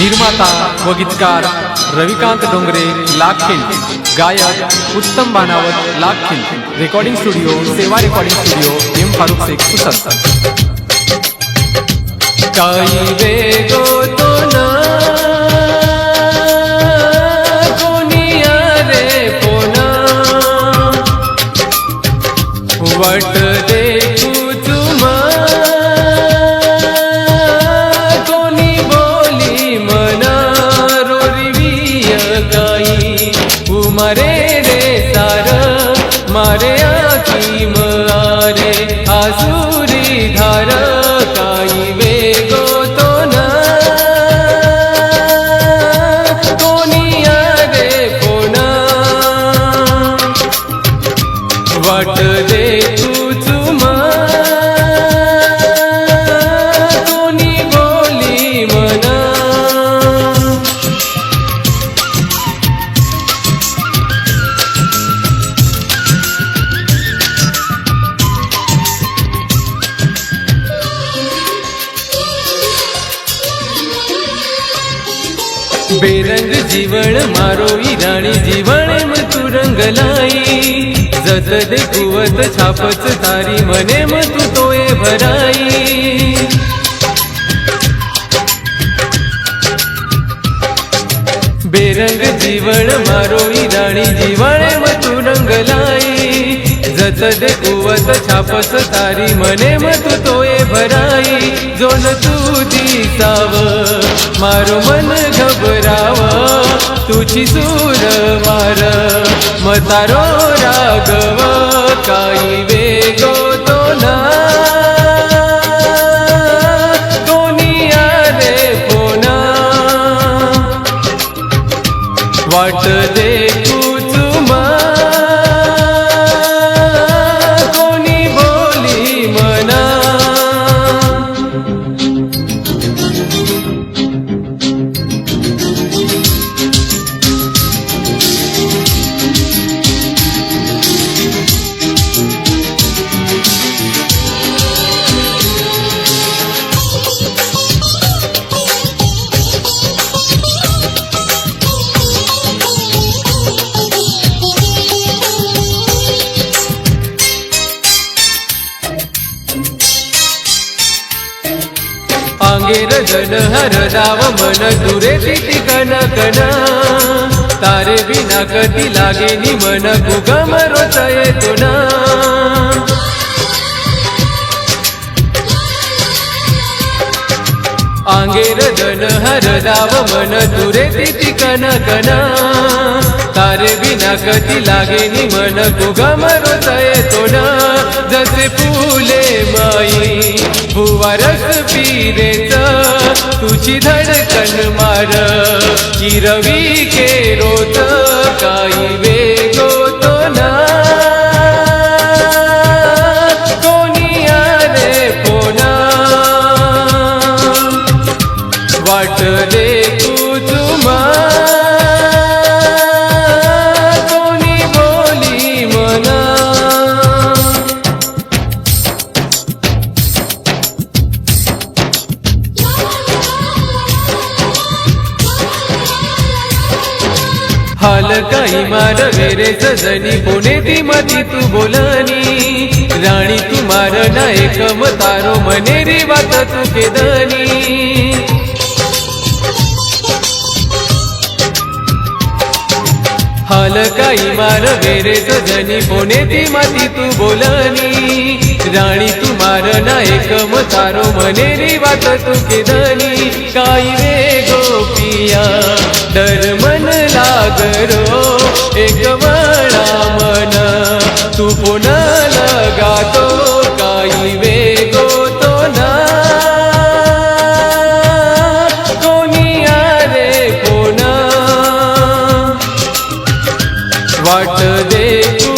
निर्माता व गीतकार रविकांत डोंगरे लाखिल, गायक उत्तम बानावत लाखिल, रेकॉर्डिंग स्टुडिओ सेवा recording studio M Farooq Shaikh Pusad. काही वेगो तो ना कोनिया रे पोना वट देखू तुमा कोनी बोली मना रोरिविय काही उमरे रे सार मारे आखी मारे आसुरी धार काही वेगो तो ना कोनिया रे पोना वट देखू तुमा कोनी बोली मना। बेरंग जीवन मारो राणी जीवन म तू रंगलाई जत देखुवत छापच तारी मने म तू तोये भराई। बेरंग जीवन मारो राणी जीवन म तू रंगलाई जत देखुवत छापच तारी मने म तू तोये भराई। जोन तू दिसाव मारो मन घबराव तुझी सूर मार मतारो रागव काही वेगो तो ना कोनिया रे पोना वाट देखू तुमा कोनी बोली मना। आंगेर जन हर दाव मन दुरे तिथि कन कना तारे बिना कति लागे नि मन कुगम रोचये तुना। आंगेर जन हर दाव मन दुरे तिथि कन कना तारे बिना कति लागे नि मन कुगम रोचये तुना। जसे फुले माई फुवारस पीरेच तुझी धडकन मार चिरवी के रोत काही वेगो तो ना कोनिया रे पोना वाट देखू तुमा कोनी बोली मना। हाल काही मार वेरे सजनी पुणे ती मती तू बोलनी राणी तू मार नायक तारो मनेरी बात तू केदनी। हाल काही मार वेरे सजनी पुणे ती मती तू बोलनी राणी तू मार नायक तारो मनेरी बात तू केदनी। काही वे गोपिया डर मन लागरो एक वणा मन तू पुन्हा लगातो काही वेगो तो ना कोनिया रे पोना वाट देखू